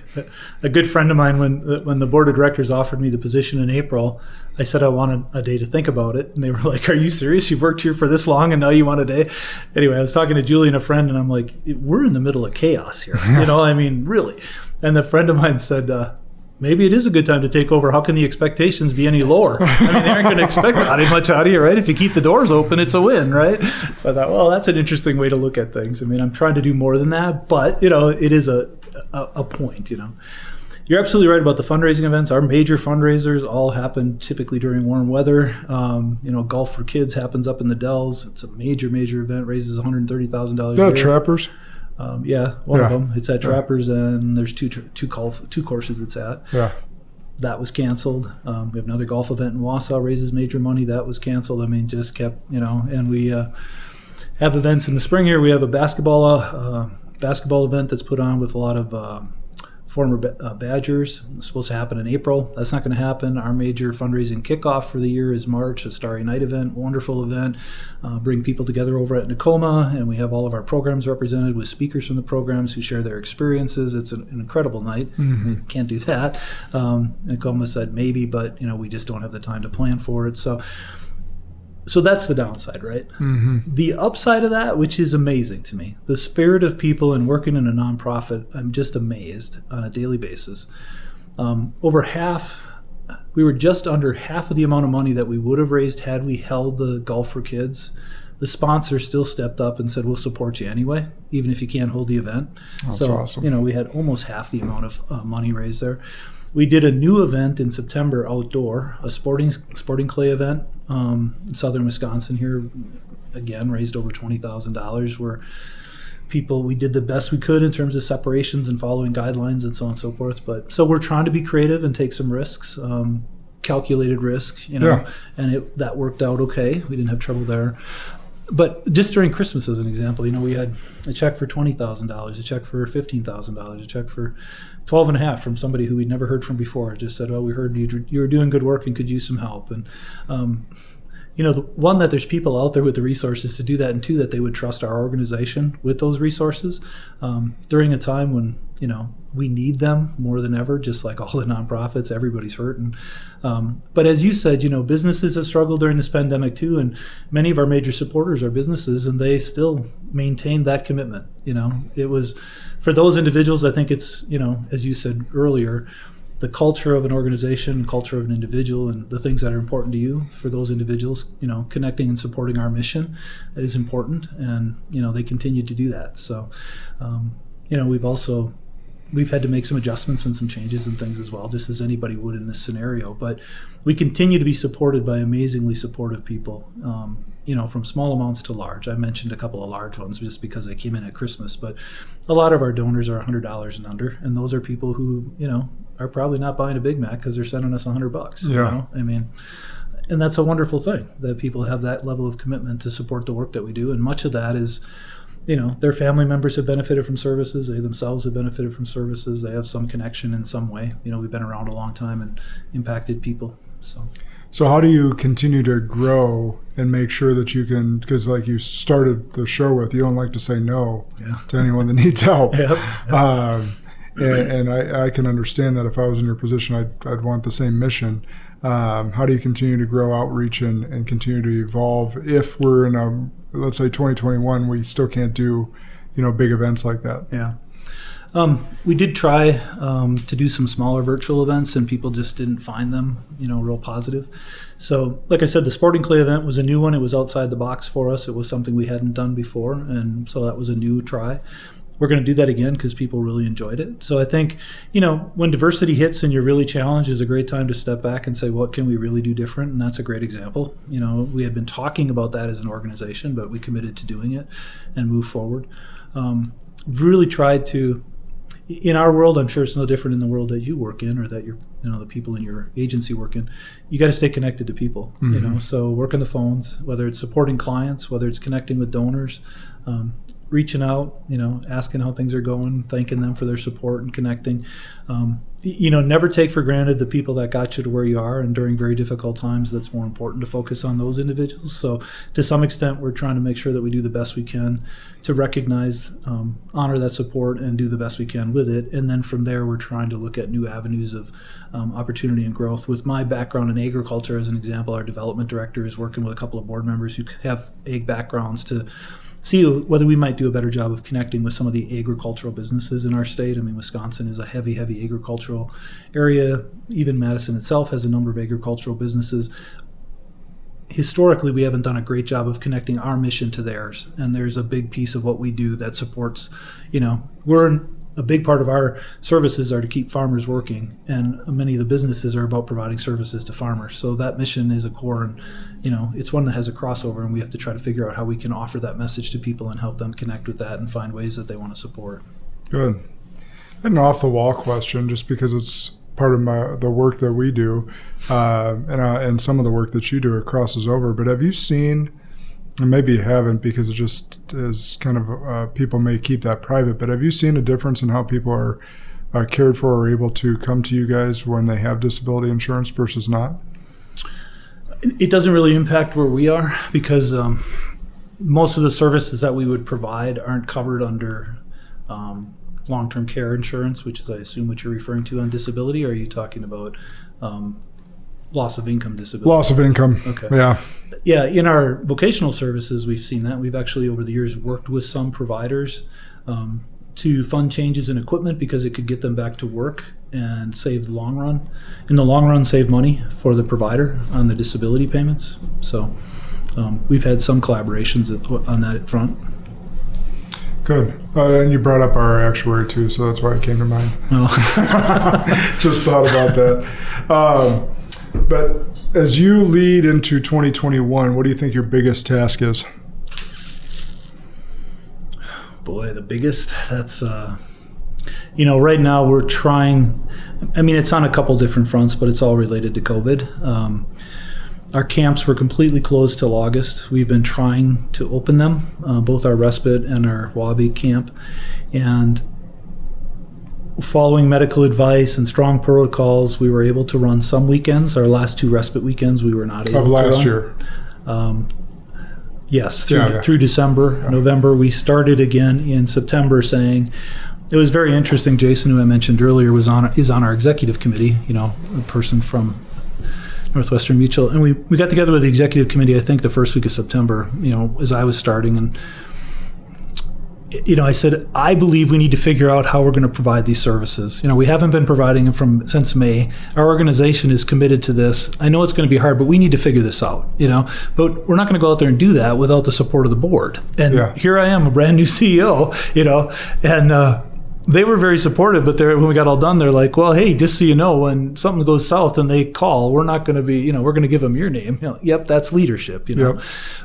a good friend of mine, when the board of directors offered me the position in April, I said I wanted a day to think about it. And they were like, "Are you serious? You've worked here for this long and now you want a day?" Anyway, I was talking to Julie and a friend, and I'm like, "We're in the middle of chaos here." I mean, really. And the friend of mine said, maybe it is a good time to take over. How can the expectations be any lower? I mean, they aren't going to expect that much out of you, right? If you keep the doors open, it's a win, right? So I thought, well, that's an interesting way to look at things. I mean, I'm trying to do more than that, but, it is a point, You're absolutely right about the fundraising events. Our major fundraisers all happen typically during warm weather. Golf for Kids happens up in the Dells. It's a major, major event, raises $130,000 a year. Trappers? One of them. It's at Trappers, and there's two courses it's at. Yeah. That was canceled. We have another golf event in Wausau, raises major money. That was canceled. I mean, just kept, and we have events in the spring here. We have a basketball event that's put on with a lot of former Badgers. It's supposed to happen in April. That's not going to happen. Our major fundraising kickoff for the year is March, a Starry Night event, wonderful event. Bring people together over at Nakoma, and we have all of our programs represented with speakers from the programs who share their experiences. It's an incredible night. Mm-hmm. We can't do that. Nakoma said maybe, but we just don't have the time to plan for it. So that's the downside, right? Mm-hmm. The upside of that, which is amazing to me, the spirit of people and working in a nonprofit, I'm just amazed on a daily basis. We were just under half of the amount of money that we would have raised had we held the Golf for Kids. The sponsor still stepped up and said, "We'll support you anyway, even if you can't hold the event." That's awesome. We had almost half the amount of money raised there. We did a new event in September outdoor, a sporting clay event in southern Wisconsin here. Again, raised over $20,000 where we did the best we could in terms of separations and following guidelines and so on and so forth. So we're trying to be creative and take some risks, calculated risks, and that worked out okay. We didn't have trouble there. But just during Christmas, as an example, we had a check for $20,000, a check for $15,000, a check for $12,500 from somebody who we'd never heard from before. Just said, "Oh, we heard you were doing good work and could use some help." And one, that there's people out there with the resources to do that, and two, that they would trust our organization with those resources during a time when we need them more than ever, just like all the nonprofits. Everybody's hurting. But as you said, businesses have struggled during this pandemic too, and many of our major supporters are businesses, and they still maintain that commitment. It was, for those individuals, I think it's, as you said earlier, the culture of an organization, culture of an individual, and the things that are important to you for those individuals, connecting and supporting our mission is important, and, they continue to do that. So, we've had to make some adjustments and some changes and things as well, just as anybody would in this scenario. But we continue to be supported by amazingly supportive people, from small amounts to large. I mentioned a couple of large ones just because they came in at Christmas, but a lot of our donors are $100 and under, and those are people who, are probably not buying a Big Mac because they're sending us $100. Yeah. And that's a wonderful thing that people have that level of commitment to support the work that we do. And much of that is, their family members have benefited from services. They themselves have benefited from services. They have some connection in some way. We've been around a long time and impacted people. So how do you continue to grow and make sure that you can, because like you started the show with, you don't like to say no to anyone that needs help. Yep. And I can understand that. If I was in your position, I'd want the same mission. How do you continue to grow outreach and continue to evolve if we're in let's say 2021, we still can't do, big events like that? Yeah. We did try to do some smaller virtual events, and people just didn't find them, real positive. So, like I said, the sporting clay event was a new one. It was outside the box for us. It was something we hadn't done before, and so that was a new try. We're going to do that again because people really enjoyed it. So I think, when diversity hits and you're really challenged, is a great time to step back and say, what can we really do different? And that's a great example. We had been talking about that as an organization, but we committed to doing it and move forward. Really tried to, in our world, I'm sure it's no different in the world that you work in or that the people in your agency work in. You got to stay connected to people, so work on the phones, whether it's supporting clients, whether it's connecting with donors, reaching out, asking how things are going, thanking them for their support and connecting. never take for granted the people that got you to where you are, and during very difficult times, that's more important to focus on those individuals. So to some extent, we're trying to make sure that we do the best we can to recognize, honor that support, and do the best we can with it. And then from there, we're trying to look at new avenues of opportunity and growth. With my background in agriculture, as an example, our development director is working with a couple of board members who have ag backgrounds to see whether we might do a better job of connecting with some of the agricultural businesses in our state. I mean, Wisconsin is a heavy agricultural area. Even Madison itself has a number of agricultural businesses. Historically, we haven't done a great job of connecting our mission to theirs. And there's a big piece of what we do that supports, a big part of our services are to keep farmers working, and many of the businesses are about providing services to farmers. So that mission is a core, and it's one that has a crossover, and we have to try to figure out how we can offer that message to people and help them connect with that and find ways that they want to support. Good. An off-the-wall question, just because it's part of the work that we do, and some of the work that you do, it crosses over. But have you seen, and maybe you haven't because it just is kind of, people may keep that private, but have you seen a difference in how people are cared for or able to come to you guys when they have disability insurance versus not? It doesn't really impact where we are, because most of the services that we would provide aren't covered under long-term care insurance, which is, I assume, what you're referring to on disability. Or are you talking about loss of income disability? Loss of income. Okay. Yeah. Yeah, in our vocational services, we've seen that. We've actually, over the years, worked with some providers to fund changes in equipment because it could get them back to work and save the long run. In the long run, save money for the provider on the disability payments. So we've had some collaborations on that front. Good. And you brought up our actuary too, so that's why it came to mind. Oh. Just thought about that. But as you lead into 2021, what do you think your biggest task is? Boy, the biggest, that's, right now we're trying, it's on a couple different fronts, but it's all related to COVID. Our camps were completely closed till August. We've been trying to open them, both our Respite and our Wabi camp. And following medical advice and strong protocols, we were able to run some weekends. Our last 2 Respite weekends, we were not able to run. Of last year? Yes, through December. Yeah. November. We started again in September, saying, it was very interesting. Jason, who I mentioned earlier, is on our executive committee, a person from Northwestern Mutual. And we got together with the executive committee, I think the first week of September, as I was starting. And I said, I believe we need to figure out how we're going to provide these services. We haven't been providing them since May. Our organization is committed to this. I know it's going to be hard, but we need to figure this out, But we're not going to go out there and do that without the support of the board. And Here I am, a brand new CEO, and they were very supportive, but when we got all done, they're like, well, hey, just so you know, when something goes south and they call, we're not going to be, we're going to give them your name. Yep, that's leadership, Yep.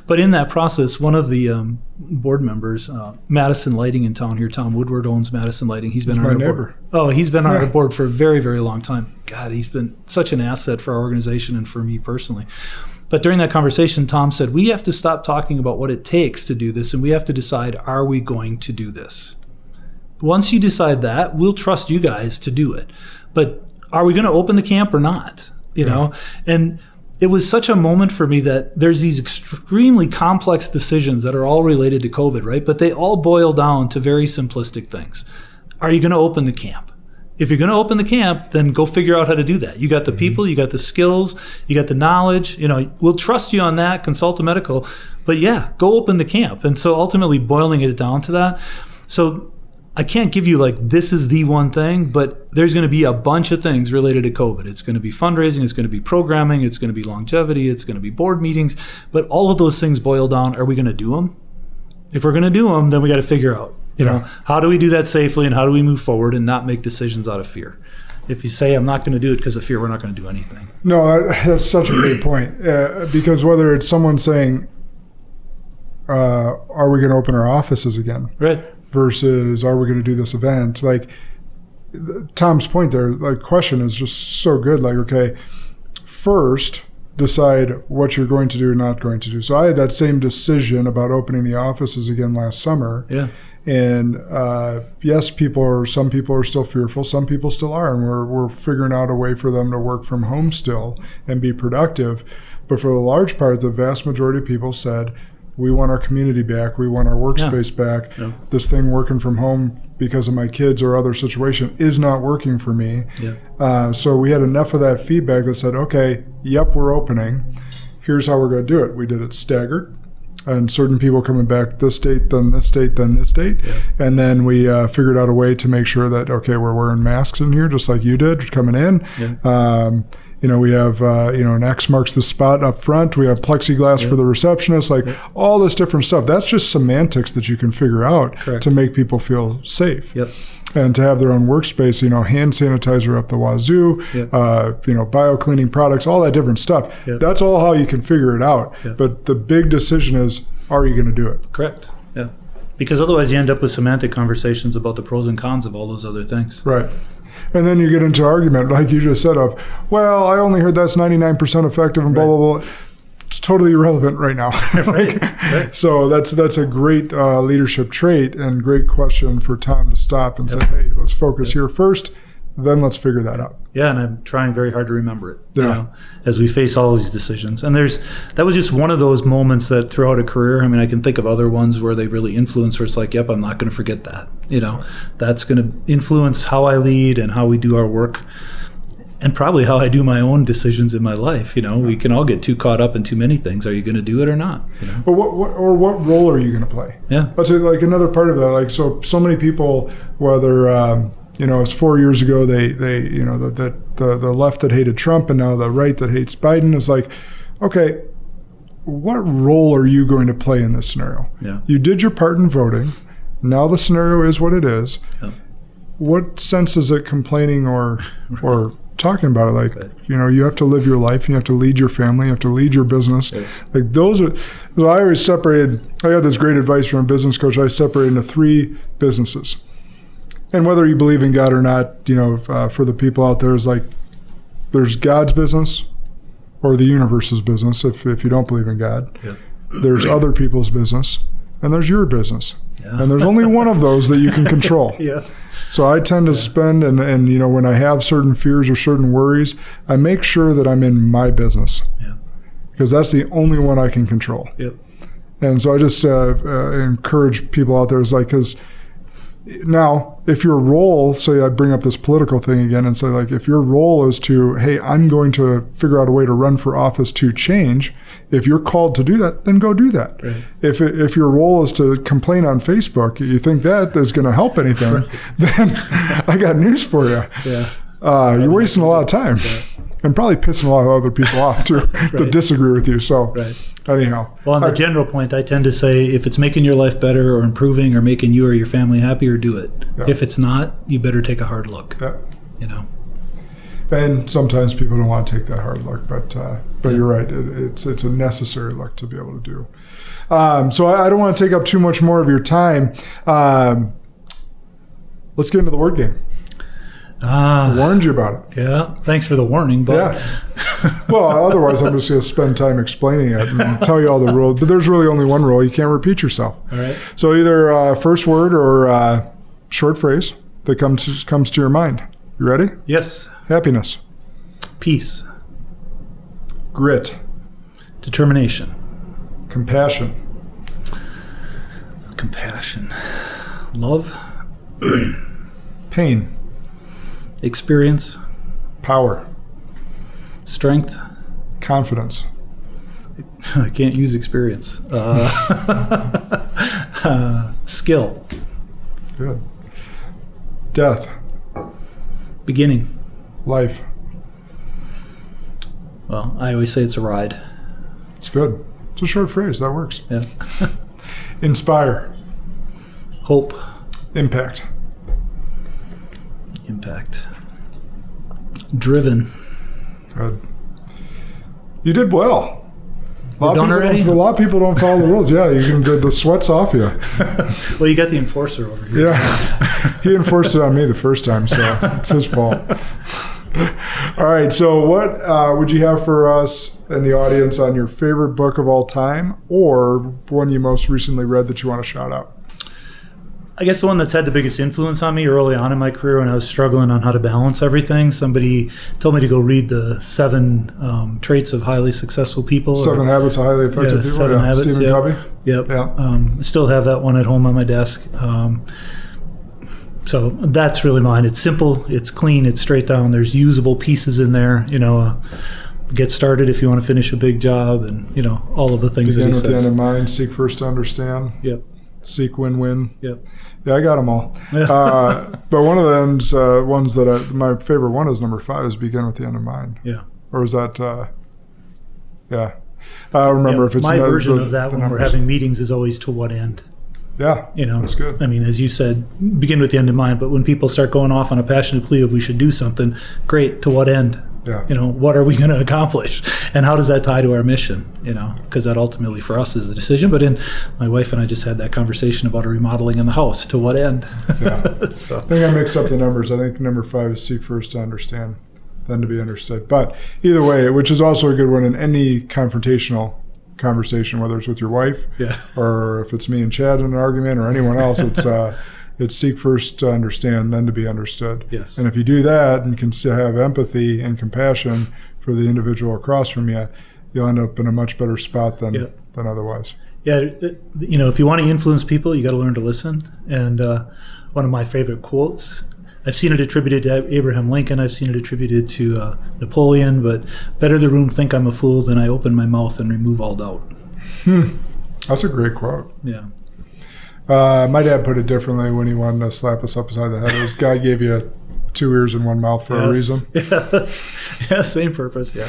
But in that process, one of the board members, Madison Lighting in town here, Tom Woodward owns Madison Lighting. He's been on our board. Oh, he's been on our board for a very, very long time. God, he's been such an asset for our organization and for me personally. But during that conversation, Tom said, we have to stop talking about what it takes to do this, and we have to decide, are we going to do this? Once you decide that, we'll trust you guys to do it. But are we going to open the camp or not? And it was such a moment for me that there's these extremely complex decisions that are all related to COVID, right? But they all boil down to very simplistic things. Are you going to open the camp? If you're going to open the camp, then go figure out how to do that. You got the people, you got the skills, you got the knowledge. We'll trust you on that, consult a medical. But yeah, go open the camp. And so ultimately boiling it down to that. So I can't give you this is the one thing, but there's going to be a bunch of things related to COVID. It's going to be fundraising, it's going to be programming, it's going to be longevity, it's going to be board meetings. But all of those things boil down, are we going to do them? If we're going to do them, then we got to figure out, how do we do that safely and how do we move forward and not make decisions out of fear? If you say, I'm not going to do it because of fear, we're not going to do anything. No, that's such a great point. Because whether it's someone saying, are we going to open our offices again? Right. Versus, are we going to do this event? Tom's point there, question is just so good. Okay, first, decide what you're going to do or not going to do. So I had that same decision about opening the offices again last summer. Yeah. And yes, some people are still fearful. Some people still are. And we're figuring out a way for them to work from home still and be productive. But for the large part, the vast majority of people said, we want our community back. We want our workspace back. Yeah. This thing working from home because of my kids or other situation is not working for me. Yeah. So we had enough of that feedback that said, okay, yep, we're opening. Here's how we're going to do it. We did it staggered. And certain people coming back this date, then this date, then this date. Yeah. And then we figured out a way to make sure that, okay, we're wearing masks in here just like you did coming in. Yeah. We have, an X marks the spot up front. We have plexiglass for the receptionist, all this different stuff. That's just semantics that you can figure out to make people feel safe. Yep. And to have their own workspace, hand sanitizer up the wazoo, bio-cleaning products, all that different stuff. Yep. That's all how you can figure it out. Yep. But the big decision is, are you going to do it? Correct. Yeah. Because otherwise you end up with semantic conversations about the pros and cons of all those other things. Right. And then you get into argument, like you just said, of, well, I only heard that's 99% effective and blah, blah, blah. It's totally irrelevant right now. Right. So that's a great leadership trait and great question for Tom to stop and say, hey, let's focus here first, then let's figure that out. Yeah, and I'm trying very hard to remember it, as we face all these decisions. And that was just one of those moments that throughout a career, I mean, I can think of other ones where they really influence, where it's like, yep, I'm not going to forget that. That's going to influence how I lead and how we do our work, and probably how I do my own decisions in my life. We can all get too caught up in too many things. Are you going to do it or not? Well, what role are you going to play? Yeah. That's another part of that. So many people, whether it's 4 years ago, the left that hated Trump and now the right that hates Biden is like, okay, what role are you going to play in this scenario? Yeah. You did your part in voting. Now the scenario is what it is. Yeah. What sense is it complaining or talking about it? You have to live your life and you have to lead your family, you have to lead your business. Yeah. So I always I got this great advice from a business coach. I separate into 3 businesses. And whether you believe in God or not, for the people out there, is there's God's business or the universe's business if you don't believe in God. Yep. There's other people's business and there's your business. Yeah. And there's only one of those that you can control. Yeah. So I tend to spend, and when I have certain fears or certain worries, I make sure that I'm in my business. Yeah. Because that's the only one I can control. Yep. And so I just encourage people out there, because now, if your role, say I bring up this political thing again and say, if your role is to, hey, I'm going to figure out a way to run for office to change, if you're called to do that, then go do that. Right. If your role is to complain on Facebook, you think that is going to help anything, right, then I got news for you. Yeah. You're wasting a lot of time. Right. And probably pissing a lot of other people off too that disagree with you. So anyhow. Well, on the general point, I tend to say if it's making your life better or improving or making you or your family happier, do it. Yeah. If it's not, you better take a hard look. Yeah. And sometimes people don't want to take that hard look, but you're right. It's a necessary look to be able to do. So I don't want to take up too much more of your time. Let's get into the word game. I warned you about it. Yeah, thanks for the warning. But well, otherwise I'm just going to spend time explaining it and tell you all the rules. But there's really only one rule. You can't repeat yourself. All right. So either first word or short phrase that comes to your mind. You ready? Yes. Happiness. Peace. Grit. Determination. Compassion. Love. Pain. Experience. Power. Strength. Confidence. I can't use experience. Skill. Good. Death. Beginning. Life. Well, I always say it's a ride. It's good. It's a short phrase. That works. Yeah. Inspire. Hope. Impact. Driven. Good. You did well. A lot of people don't follow the rules. Yeah, you can get the sweat's off you. Well, you got the enforcer over here. Yeah. He enforced it on me the first time, so it's his fault. All right, so what would you have for us and the audience on your favorite book of all time or one you most recently read that you want to shout out? I guess the one that's had the biggest influence on me early on in my career when I was struggling on how to balance everything, somebody told me to go read the 7 traits of highly successful people. 7 Habits of Highly Effective People. 7 Habits, Stephen Covey. Yep. Yeah. I still have that one at home on my desk. So that's really mine. It's simple, it's clean, it's straight down. There's usable pieces in there. Get started if you want to finish a big job, and all of the things Begin that he with says. the end in mind. Seek first to understand. Yep. Seek win-win. Yep. Yeah, I got them all. But one of them ones that my favorite one is number 5 is begin with the end in mind. Yeah. Or is that? Yeah. I remember if it's my version of that when numbers. we're having meetings is always to what end. Yeah, that's good. I mean, as you said, begin with the end in mind. But when people start going off on a passionate plea of we should do something, great. To what end? Yeah. What are we going to accomplish, and how does that tie to our mission? Because that ultimately for us is the decision. But my wife and I just had that conversation about a remodeling in the house. To what end? Yeah. So. I think I mixed up the numbers. I think number 5 is seek first to understand, then to be understood. But either way, which is also a good one in any confrontational conversation, whether it's with your wife, or if it's me and Chad in an argument, or anyone else, it's seek first to understand, then to be understood. Yes. And if you do that and can still have empathy and compassion for the individual across from you, you'll end up in a much better spot than otherwise. Yeah, if you want to influence people, you got to learn to listen. And one of my favorite quotes, I've seen it attributed to Abraham Lincoln, I've seen it attributed to Napoleon, but better the room think I'm a fool than I open my mouth and remove all doubt. That's a great quote. Yeah. My dad put it differently when he wanted to slap us upside the head. It was God gave you 2 ears and 1 mouth for a reason. Yes. Yeah, same purpose, yeah.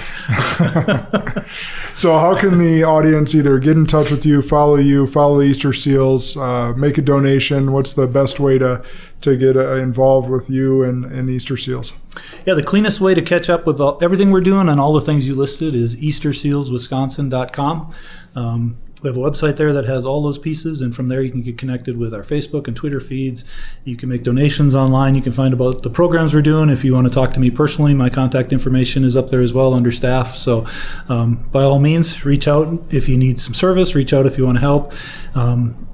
So how can the audience either get in touch with you, follow the Easterseals, make a donation? What's the best way to get involved with you and Easterseals? Yeah, the cleanest way to catch up with everything we're doing and all the things you listed is Eastersealswisconsin.com. We have a website there that has all those pieces, and from there you can get connected with our Facebook and Twitter feeds. You can make donations online. You can find about the programs we're doing. If you want to talk to me personally, my contact information is up there as well under staff. So by all means, reach out if you need some service. Reach out if you want to help.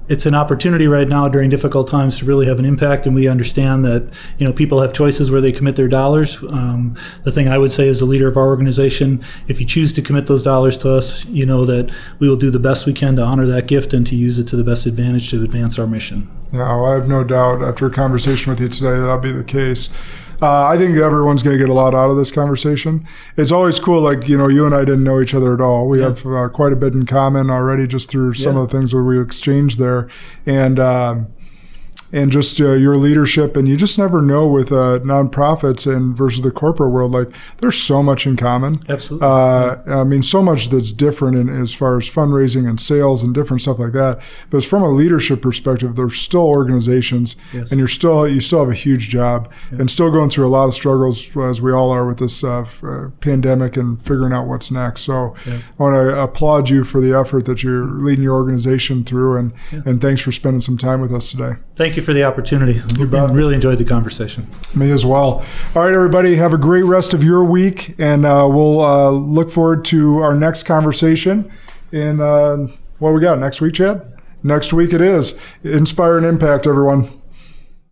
It's an opportunity right now during difficult times to really have an impact, and we understand that people have choices where they commit their dollars. The thing I would say as the leader of our organization, if you choose to commit those dollars to us, you know that we will do the best we can to honor that gift and to use it to the best advantage to advance our mission. Yeah, well, I have no doubt after a conversation with you today that'll be the case. I think everyone's going to get a lot out of this conversation. It's always cool, like, you and I didn't know each other at all. We have quite a bit in common already just through some of the things where we exchanged there. And just your leadership, and you just never know with nonprofits and versus the corporate world. Like, there's so much in common. Absolutely. I mean, so much that's different as far as fundraising and sales and different stuff like that. But it's from a leadership perspective, there's still organizations, and you still have a huge job, and still going through a lot of struggles as we all are with this pandemic and figuring out what's next. So I want to applaud you for the effort that you're leading your organization through, and thanks for spending some time with us today. Thank you for the opportunity. Really enjoyed the conversation. Me as well. All right, everybody, have a great rest of your week, and we'll look forward to our next conversation. And what we got next week, Chad? Next week it is. Inspire and impact, everyone.